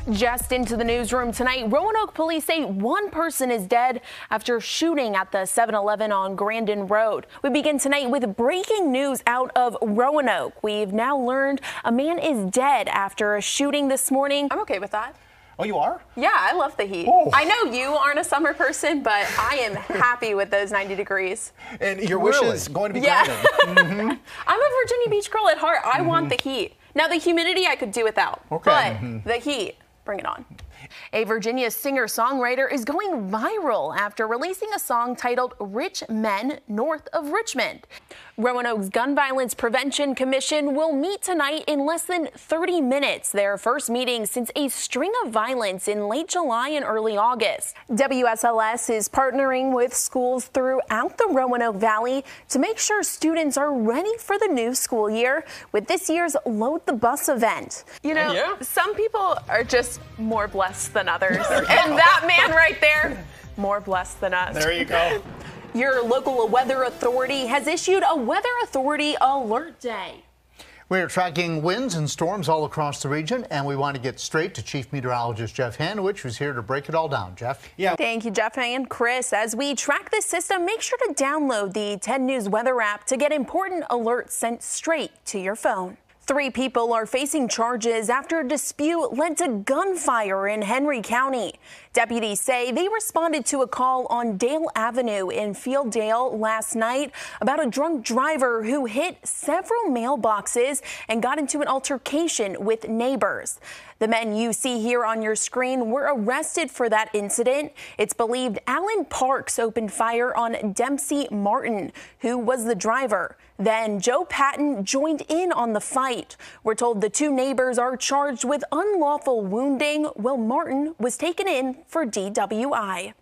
Just into the newsroom tonight, Roanoke police say one person is dead after shooting at the 7-Eleven on Grandin Road. We begin tonight with breaking news out of Roanoke. We've now learned a man is dead after a shooting this morning. I'm okay with that. Oh, you are? Yeah, I love the heat. Oh. I know you aren't a summer person, but I am happy with those 90 degrees. And your wish is going to be granted. I'm a Virginia Beach girl at heart. I want the heat. Now, the humidity I could do without, but the heat, bring it on. A Virginia singer-songwriter is going viral after releasing a song titled Rich Men North of Richmond. Roanoke's Gun Violence Prevention Commission will meet tonight in less than 30 minutes, their first meeting since a string of violence in late July and early August. WSLS is partnering with schools throughout the Roanoke Valley to make sure students are ready for the new school year with this year's Load the Bus event. You know, some people are just more blessed than others, and that man right there, more blessed than us. There you go. Your local weather authority has issued a Weather Authority Alert Day. We're tracking winds and storms all across the region, and we want to get straight to Chief Meteorologist Jeff Hanowich, who's here to break it all down. Jeff? Yeah. Thank you, Jeff and Chris. As we track this system, make sure to download the 10 News Weather app to get important alerts sent straight to your phone. 3 people are facing charges after a dispute led to gunfire in Henry County. Deputies say they responded to a call on Dale Avenue in Fielddale last night about a drunk driver who hit several mailboxes and got into an altercation with neighbors. The men you see here on your screen were arrested for that incident. It's believed Alan Parks opened fire on Dempsey Martin, who was the driver. Then Joe Patton joined in on the fight. We're told the 2 neighbors are charged with unlawful wounding, while Martin was taken in for DWI.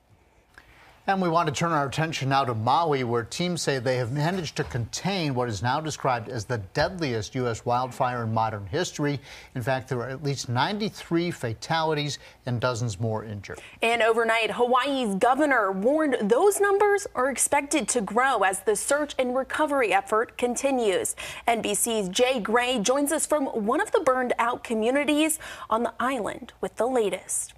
And we want to turn our attention now to Maui, where teams say they have managed to contain what is now described as the deadliest U.S. wildfire in modern history. In fact, there are at least 93 fatalities and dozens more injured. And overnight, Hawaii's governor warned those numbers are expected to grow as the search and recovery effort continues. NBC's Jay Gray joins us from one of the burned out communities on the island with the latest.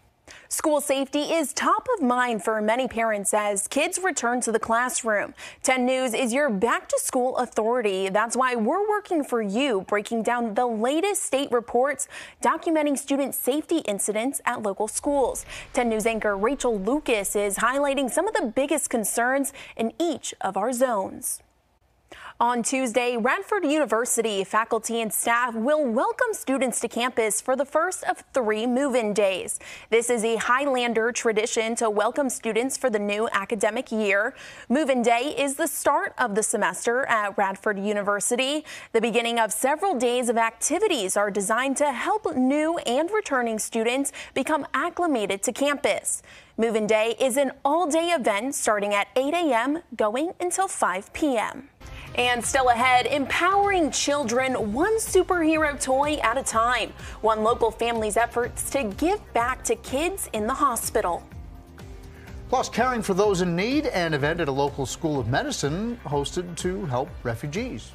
School safety is top of mind for many parents as kids return to the classroom. 10 News is your back-to-school authority. That's why we're working for you, breaking down the latest state reports documenting student safety incidents at local schools. 10 News anchor Rachel Lucas is highlighting some of the biggest concerns in each of our zones. On Tuesday, Radford University faculty and staff will welcome students to campus for the first of 3 move-in days. This is a Highlander tradition to welcome students for the new academic year. Move-in day is the start of the semester at Radford University. The beginning of several days of activities are designed to help new and returning students become acclimated to campus. Move-in day is an all-day event starting at 8 a.m. going until 5 p.m. And still ahead, empowering children one superhero toy at a time. One local family's efforts to give back to kids in the hospital. Plus, caring for those in need, an event at a local school of medicine hosted to help refugees.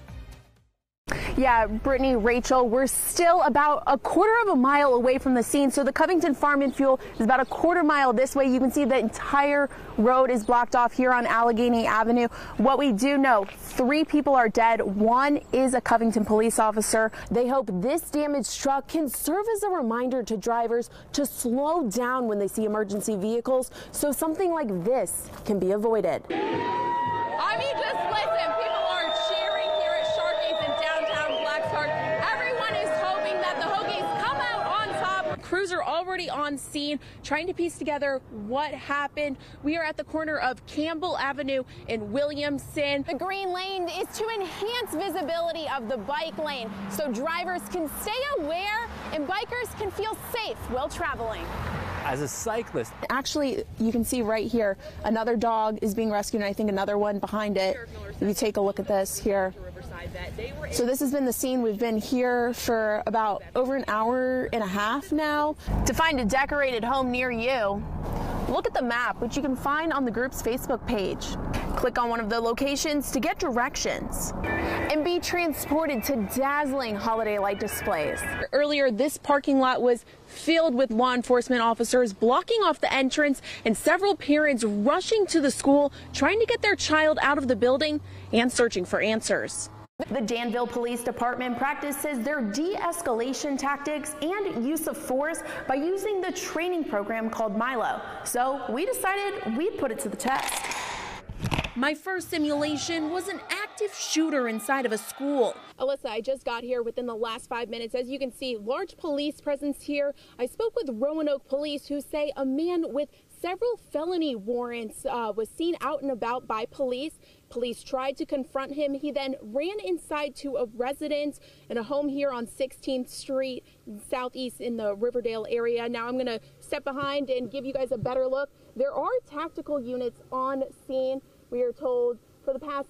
Yeah, Brittany, Rachel, we're still about a quarter of a mile away from the scene. So the Covington Farm and Fuel is about a quarter mile this way. You can see the entire road is blocked off here on Allegheny Avenue. What we do know, 3 people are dead. 1 is a Covington police officer. They hope this damaged truck can serve as a reminder to drivers to slow down when they see emergency vehicles so something like this can be avoided. I mean, just listen, people are cheering here at Sharky's in downtown Blacksburg. Everyone is hoping that the Hokies come out on top. Crews are already on scene trying to piece together what happened. We are at the corner of Campbell Avenue and Williamson. The green lane is to enhance visibility of the bike lane so drivers can stay aware and bikers can feel safe while traveling. As a cyclist. Actually, you can see right here, another dog is being rescued, and I think another one behind it. If you take a look at this here. So this has been the scene. We've been here for about over an hour and a half now. To find a decorated home near you, look at the map, which you can find on the group's Facebook page. Click on one of the locations to get directions and be transported to dazzling holiday light displays. Earlier, this parking lot was filled with law enforcement officers blocking off the entrance and several parents rushing to the school trying to get their child out of the building and searching for answers. The Danville Police Department practices their de-escalation tactics and use of force by using the training program called Milo. So we decided we'd put it to the test. My first simulation was an active shooter inside of a school. Alyssa, I just got here within the last 5 minutes. As you can see, large police presence here. I spoke with Roanoke Police, who say a man with several felony warrants was seen out and about by police. Police tried to confront him. He then ran inside to a residence in a home here on 16th Street, southeast in the Riverdale area. Now I'm going to step behind and give you guys a better look. There are tactical units on scene. We are told for the past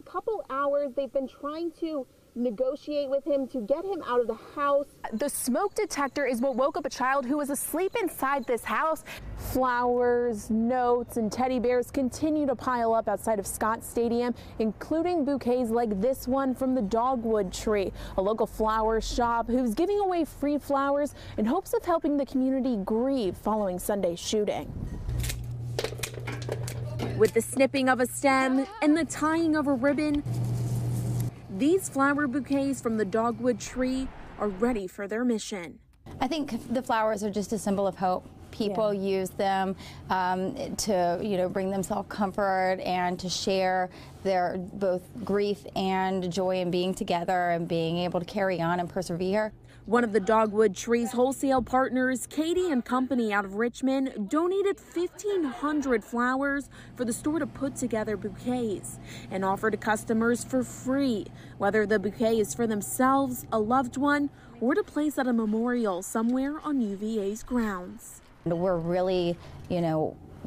couple hours they've been trying to negotiate with him to get him out of the house. The smoke detector is what woke up a child who was asleep inside this house. Flowers, notes, and teddy bears continue to pile up outside of Scott Stadium, including bouquets like this one from the Dogwood Tree, a local flower shop who's giving away free flowers in hopes of helping the community grieve following Sunday's shooting. With the snipping of a stem and the tying of a ribbon, these flower bouquets from the Dogwood Tree are ready for their mission. I think the flowers are just a symbol of hope. People use them to, bring themselves comfort and to share their both grief and joy in being together and being able to carry on and persevere. One of the Dogwood Tree's wholesale partners, Katie and Company out of Richmond, donated 1,500 flowers for the store to put together bouquets and offer to customers for free, whether the bouquet is for themselves, a loved one, or to place at a memorial somewhere on UVA's grounds. We're really,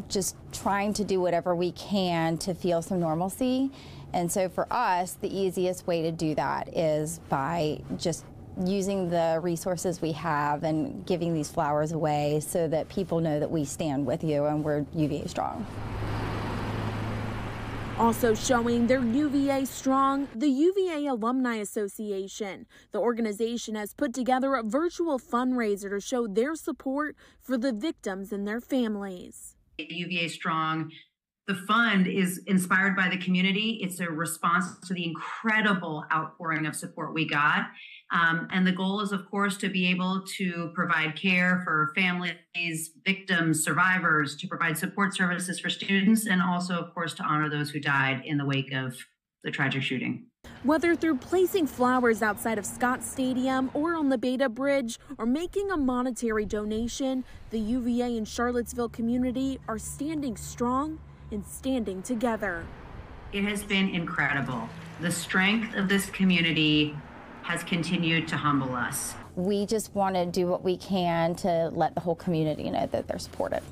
just trying to do whatever we can to feel some normalcy. And so for us, the easiest way to do that is by just using the resources we have and giving these flowers away so that people know that we stand with you and we're UVA strong. Also showing they're UVA strong, the UVA Alumni Association. The organization has put together a virtual fundraiser to show their support for the victims and their families. UVA Strong. The fund is inspired by the community. It's a response to the incredible outpouring of support we got. And the goal is, of course, to be able to provide care for families, victims, survivors, to provide support services for students, and also, of course, to honor those who died in the wake of the tragic shooting. Whether through placing flowers outside of Scott Stadium or on the Beta Bridge or making a monetary donation, the UVA and Charlottesville community are standing strong and standing together. It has been incredible. The strength of this community has continued to humble us. We just want to do what we can to let the whole community know that they're supported.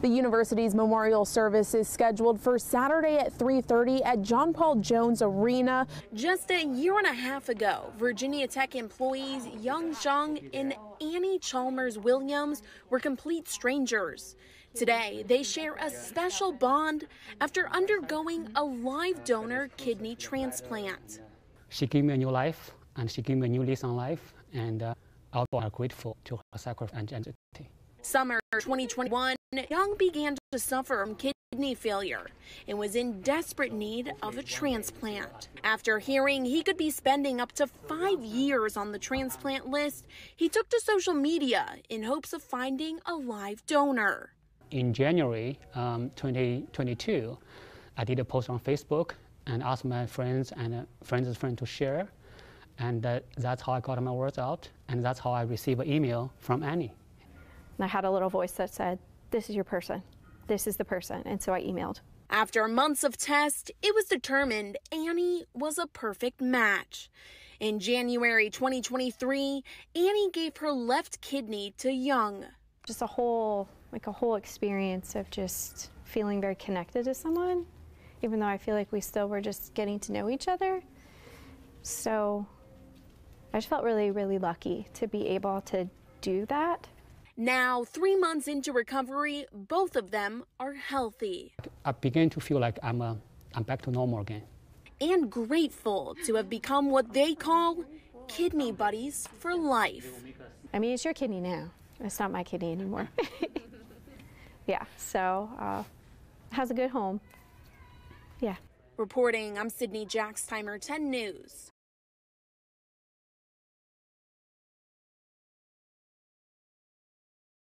The university's memorial service is scheduled for Saturday at 3:30 at John Paul Jones Arena. Just a year and a half ago, Virginia Tech employees Young Jung and Annie Chalmers Williams were complete strangers. Today, they share a special bond after undergoing a live donor kidney transplant. She gave me a new life, and she gave me a new lease on life, and I'm grateful to her sacrifice and generosity. Summer 2021, Young began to suffer from kidney failure and was in desperate need of a transplant. After hearing he could be spending up to 5 years on the transplant list, he took to social media in hopes of finding a live donor. In January 2022, I did a post on Facebook and asked my friends and friends' friends to share, and that's how I got my words out, and that's how I received an email from Annie. I had a little voice that said, "This is your person. This is the person," and so I emailed. After months of tests, it was determined Annie was a perfect match. In January 2023, Annie gave her left kidney to Young. Just a whole experience of just feeling very connected to someone, even though I feel like we still were just getting to know each other. So I just felt really, really lucky to be able to do that. Now, 3 months into recovery, both of them are healthy. I began to feel like I'm back to normal again. And grateful to have become what they call kidney buddies for life. I mean, it's your kidney now. It's not my kidney anymore. Yeah, so has a good home. Yeah. Reporting, I'm Sydney Jaxtheimer, 10 News.